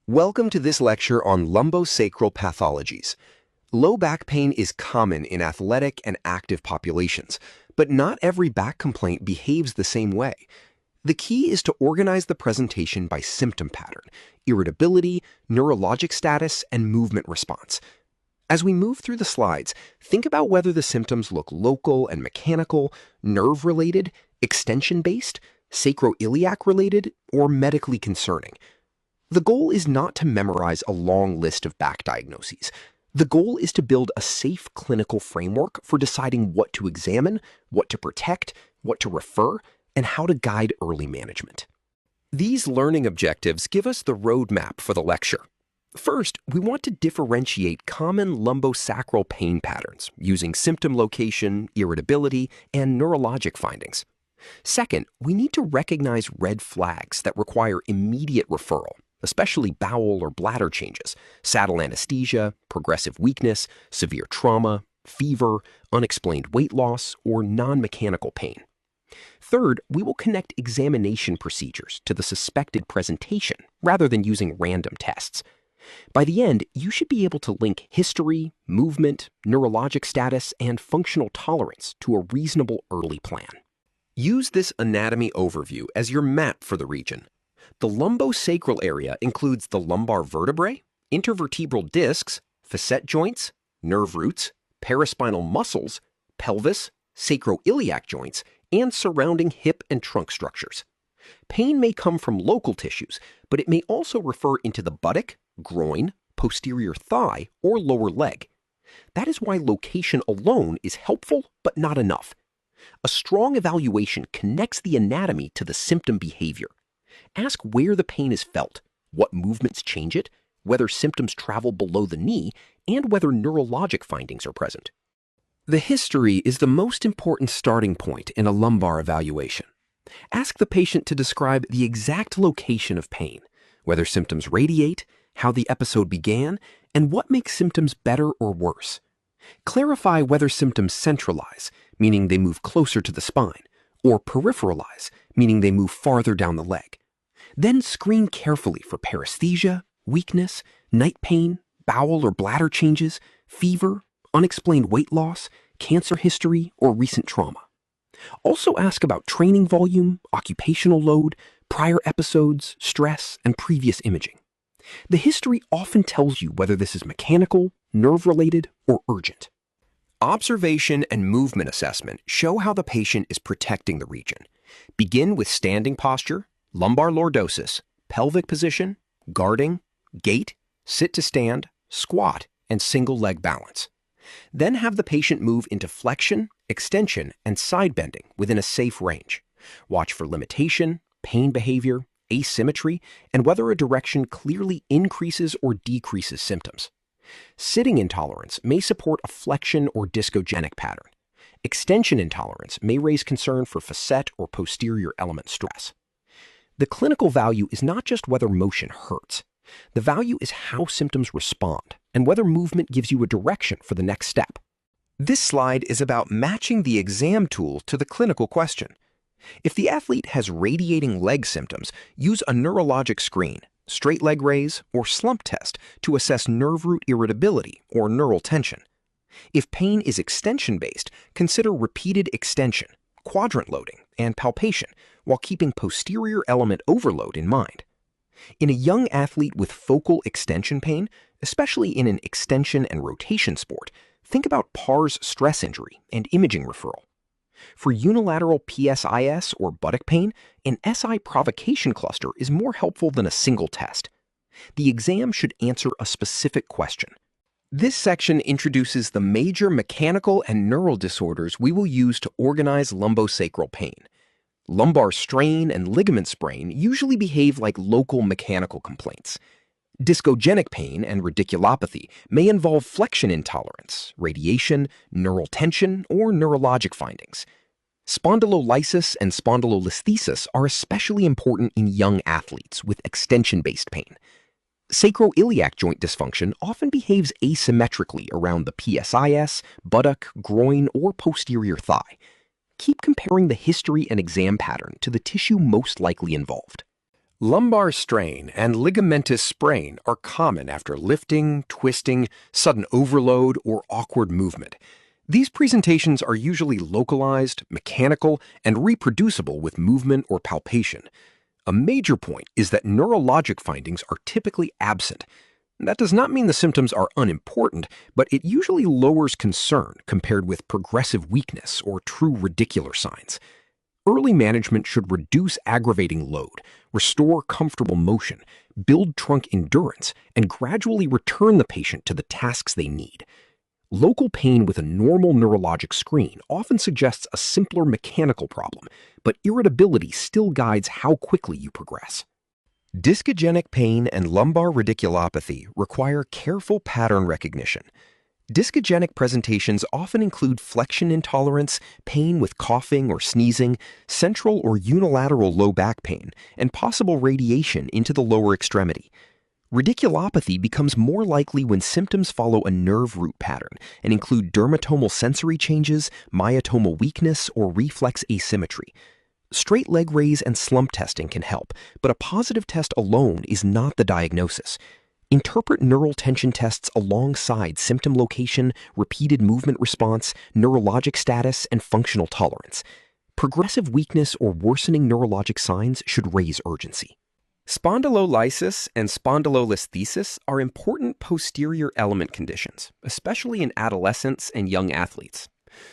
Welcome to this lecture on lumbosacral pathologies. Low back pain is common in athletic and active populations, but not every back complaint behaves the same way. The key is to organize the presentation by symptom pattern, irritability, neurologic status, and movement response. As we move through the slides, think about whether the symptoms look local and mechanical, nerve-related, extension-based, sacroiliac-related, or medically concerning. The goal is not to memorize a long list of back diagnoses. The goal is to build a safe clinical framework for deciding what to examine, what to protect, what to refer, and how to guide early management. These learning objectives give us the roadmap for the lecture. First, we want to differentiate common lumbosacral pain patterns using symptom location, irritability, and neurologic findings. Second, we need to recognize red flags that require immediate referral, especially bowel or bladder changes, saddle anesthesia, progressive weakness, severe trauma, fever, unexplained weight loss, or non-mechanical pain. Third, we will connect examination procedures to the suspected presentation rather than using random tests. By the end, you should be able to link history, movement, neurologic status, and functional tolerance to a reasonable early plan. Use this anatomy overview as your map for the region. The lumbosacral area includes the lumbar vertebrae, intervertebral discs, facet joints, nerve roots, paraspinal muscles, pelvis, sacroiliac joints, and surrounding hip and trunk structures. Pain may come from local tissues, but it may also refer into the buttock, groin, posterior thigh, or lower leg. That is why location alone is helpful but not enough. A strong evaluation connects the anatomy to the symptom behavior. Ask where the pain is felt, what movements change it, whether symptoms travel below the knee, and whether neurologic findings are present. The history is the most important starting point in a lumbar evaluation. Ask the patient to describe the exact location of pain, whether symptoms radiate, how the episode began, and what makes symptoms better or worse. Clarify whether symptoms centralize, meaning they move closer to the spine, or peripheralize, meaning they move farther down the leg. Then screen carefully for paresthesia, weakness, night pain, bowel or bladder changes, fever, unexplained weight loss, cancer history, or recent trauma. Also ask about training volume, occupational load, prior episodes, stress, and previous imaging. The history often tells you whether this is mechanical, nerve-related, or urgent. Observation and movement assessment show how the patient is protecting the region. Begin with standing posture, lumbar lordosis, pelvic position, guarding, gait, sit to stand, squat, and single leg balance. Then have the patient move into flexion, extension, and side bending within a safe range. Watch for limitation, pain behavior, asymmetry, and whether a direction clearly increases or decreases symptoms. Sitting intolerance may support a flexion or discogenic pattern. Extension intolerance may raise concern for facet or posterior-element stress. The clinical value is not just whether motion hurts. The value is how symptoms respond and whether movement gives you a direction for the next step. This slide is about matching the exam tool to the clinical question. If the athlete has radiating leg symptoms, use a neurologic screen, straight leg raise, or slump test to assess nerve root irritability or neural tension. If pain is extension-based, consider repeated extension, quadrant loading, and palpation while keeping posterior element overload in mind. In a young athlete with focal extension pain, especially in an extension and rotation sport, think about pars stress injury and imaging referral. For unilateral PSIS or buttock pain, an SI provocation cluster is more helpful than a single test. The exam should answer a specific question. This section introduces the major mechanical and neural disorders we will use to organize lumbosacral pain. Lumbar strain and ligament sprain usually behave like local mechanical complaints. Discogenic pain and radiculopathy may involve flexion intolerance, radiation, neural tension, or neurologic findings. Spondylolysis and spondylolisthesis are especially important in young athletes with extension-based pain. Sacroiliac joint dysfunction often behaves asymmetrically around the PSIS, buttock, groin, or posterior thigh. Keep comparing the history and exam pattern to the tissue most likely involved. Lumbar strain and ligamentous sprain are common after lifting, twisting, sudden overload, or awkward movement. These presentations are usually localized, mechanical, and reproducible with movement or palpation. A major point is that neurologic findings are typically absent. That does not mean the symptoms are unimportant, but it usually lowers concern compared with progressive weakness or true radicular signs. Early management should reduce aggravating load, restore comfortable motion, build trunk endurance, and gradually return the patient to the tasks they need. Local pain with a normal neurologic screen often suggests a simpler mechanical problem, but irritability still guides how quickly you progress. Discogenic pain and lumbar radiculopathy require careful pattern recognition. Discogenic presentations often include flexion intolerance, pain with coughing or sneezing, central or unilateral low back pain, and possible radiation into the lower extremity. Radiculopathy becomes more likely when symptoms follow a nerve root pattern and include dermatomal sensory changes, myotomal weakness, or reflex asymmetry. Straight leg raise and slump testing can help, but a positive test alone is not the diagnosis. Interpret neural tension tests alongside symptom location, repeated movement response, neurologic status, and functional tolerance. Progressive weakness or worsening neurologic signs should raise urgency. Spondylolysis and spondylolisthesis are important posterior-element conditions, especially in adolescents and young athletes.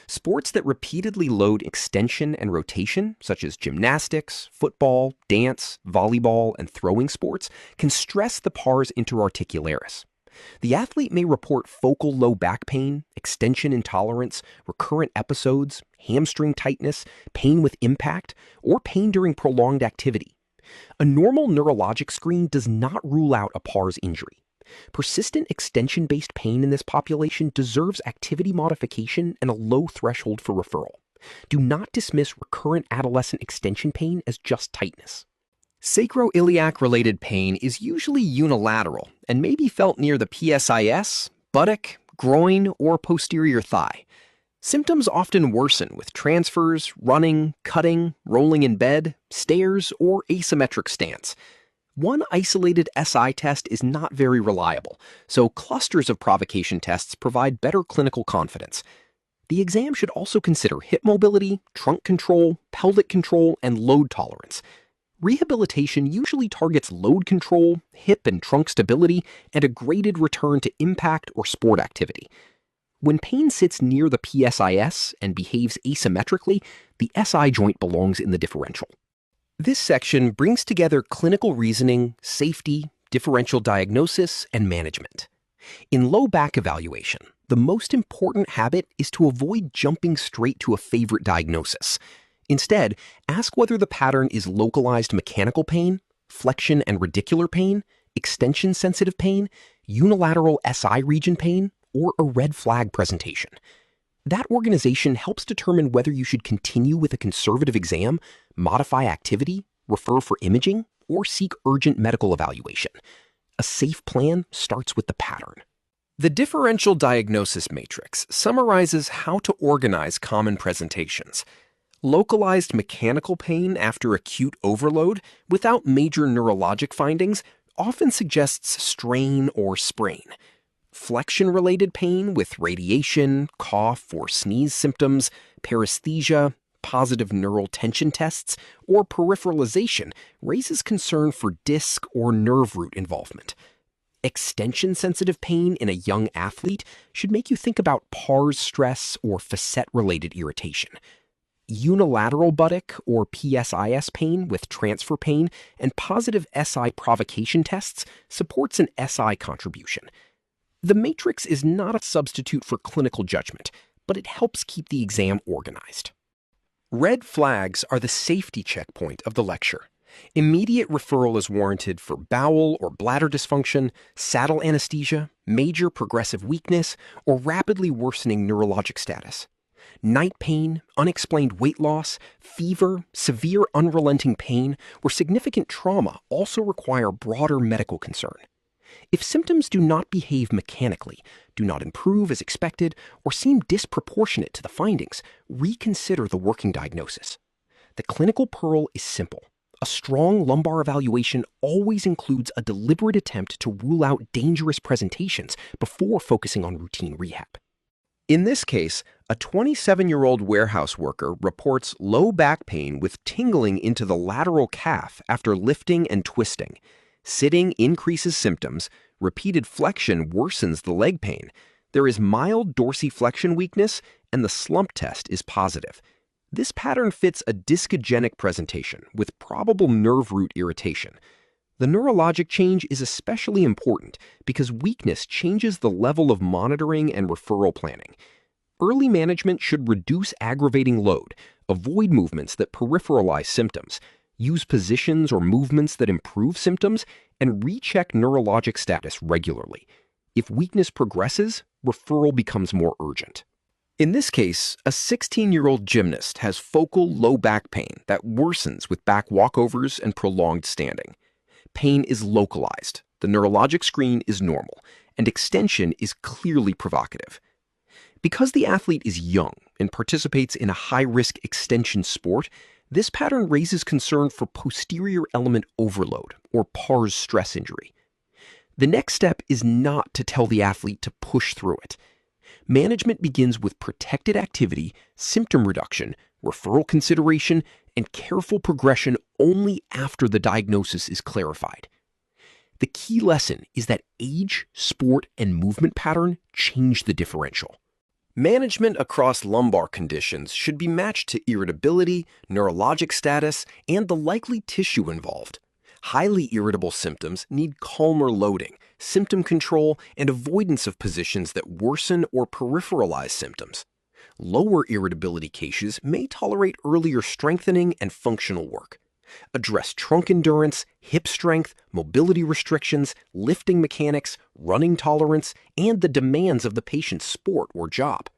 Sports that repeatedly load extension and rotation, such as gymnastics, football, dance, volleyball, and throwing sports, can stress the pars interarticularis. The athlete may report focal low back pain, extension intolerance, recurrent episodes, hamstring tightness, pain with impact, or pain during prolonged activity. A normal neurologic screen does not rule out a pars injury. Persistent extension-based pain in this population deserves activity modification and a low threshold for referral. Do not dismiss recurrent adolescent extension pain as just tightness. Sacroiliac-related pain is usually unilateral and may be felt near the PSIS, buttock, groin, or posterior thigh. Symptoms often worsen with transfers, running, cutting, rolling in bed, stairs, or asymmetric stance. One isolated SI test is not very reliable, so clusters of provocation tests provide better clinical confidence. The exam should also consider hip mobility, trunk control, pelvic control, and load tolerance. Rehabilitation usually targets load control, hip and trunk stability, and a graded return to impact or sport activity. When pain sits near the PSIS and behaves asymmetrically, the SI joint belongs in the differential. This section brings together clinical reasoning, safety, differential diagnosis, and management. In low back evaluation, the most important habit is to avoid jumping straight to a favorite diagnosis. Instead, ask whether the pattern is localized mechanical pain, flexion and radicular pain, extension-sensitive pain, unilateral SI region pain, or a red flag presentation. That organization helps determine whether you should continue with a conservative exam, modify activity, refer for imaging, or seek urgent medical evaluation. A safe plan starts with the pattern. The differential diagnosis matrix summarizes how to organize common presentations. Localized mechanical pain after acute overload without major neurologic findings often suggests strain or sprain. Flexion-related pain with radiation, cough, or sneeze symptoms, paresthesia, positive neural tension tests, or peripheralization raises concern for disc or nerve root involvement. Extension-sensitive pain in a young athlete should make you think about pars stress or facet-related irritation. Unilateral buttock or PSIS pain with transfer pain and positive SI provocation tests supports an SI contribution. The matrix is not a substitute for clinical judgment, but it helps keep the exam organized. Red flags are the safety checkpoint of the lecture. Immediate referral is warranted for bowel or bladder dysfunction, saddle anesthesia, major progressive weakness, or rapidly worsening neurologic status. Night pain, unexplained weight loss, fever, severe unrelenting pain, or significant trauma also require broader medical concern. If symptoms do not behave mechanically, do not improve as expected, or seem disproportionate to the findings, reconsider the working diagnosis. The clinical pearl is simple. A strong lumbar evaluation always includes a deliberate attempt to rule out dangerous presentations before focusing on routine rehab. In this case, a 27-year-old warehouse worker reports low back pain with tingling into the lateral calf after lifting and twisting. Sitting increases symptoms, repeated flexion worsens the leg pain. There is mild dorsiflexion weakness, and the slump test is positive. This pattern fits a discogenic presentation with probable nerve root irritation. The neurologic change is especially important because weakness changes the level of monitoring and referral planning. Early management should reduce aggravating load, avoid movements that peripheralize symptoms, use positions or movements that improve symptoms, and recheck neurologic status regularly. If weakness progresses, referral becomes more urgent. In this case, a 16-year-old gymnast has focal low back pain that worsens with back walkovers and prolonged standing. Pain is localized, the neurologic screen is normal, and extension is clearly provocative. Because the athlete is young and participates in a high-risk extension sport, this pattern raises concern for posterior-element overload, or PARS stress injury. The next step is not to tell the athlete to push through it. Management begins with protected activity, symptom reduction, referral consideration, and careful progression only after the diagnosis is clarified. The key lesson is that age, sport, and movement pattern change the differential. Management across lumbar conditions should be matched to irritability, neurologic status, and the likely tissue involved. Highly irritable symptoms need calmer loading, symptom control, and avoidance of positions that worsen or peripheralize symptoms. Lower irritability cases may tolerate earlier strengthening and functional work. Address trunk endurance, hip strength, mobility restrictions, lifting mechanics, running tolerance, and the demands of the patient's sport or job.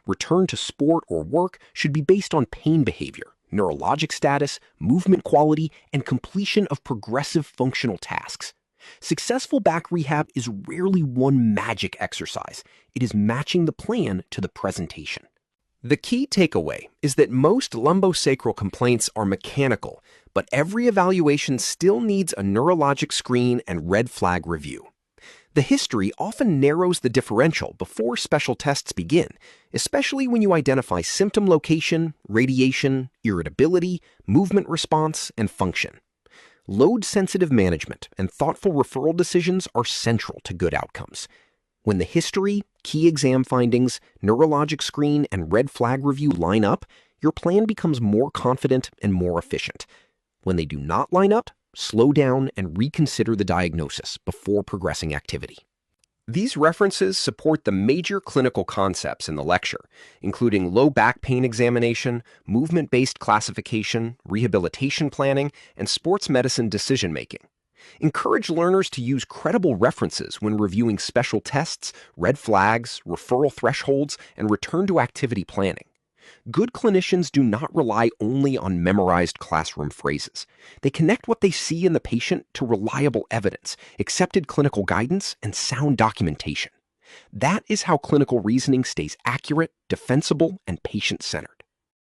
Return to sport or work should be based on pain behavior, neurologic status, movement quality, and completion of progressive functional tasks. Successful back rehab is rarely one magic exercise. It is matching the plan to the presentation. The key takeaway is that most lumbosacral complaints are mechanical, but every evaluation still needs a neurologic screen and red flag review. The history often narrows the differential before special tests begin, especially when you identify symptom location, radiation, irritability, movement response, and function. Load-sensitive management and thoughtful referral decisions are central to good outcomes. When the history, key exam findings, neurologic screen, and red flag review line up, your plan becomes more confident and more efficient. When they do not line up, slow down and reconsider the diagnosis before progressing activity. These references support the major clinical concepts in the lecture, including low back pain examination, movement-based classification, rehabilitation planning, and sports medicine decision-making. Encourage learners to use credible references when reviewing special tests, red flags, referral thresholds, and return-to-activity planning. Good clinicians do not rely only on memorized classroom phrases. They connect what they see in the patient to reliable evidence, accepted clinical guidance, and sound documentation. That is how clinical reasoning stays accurate, defensible, and patient-centered.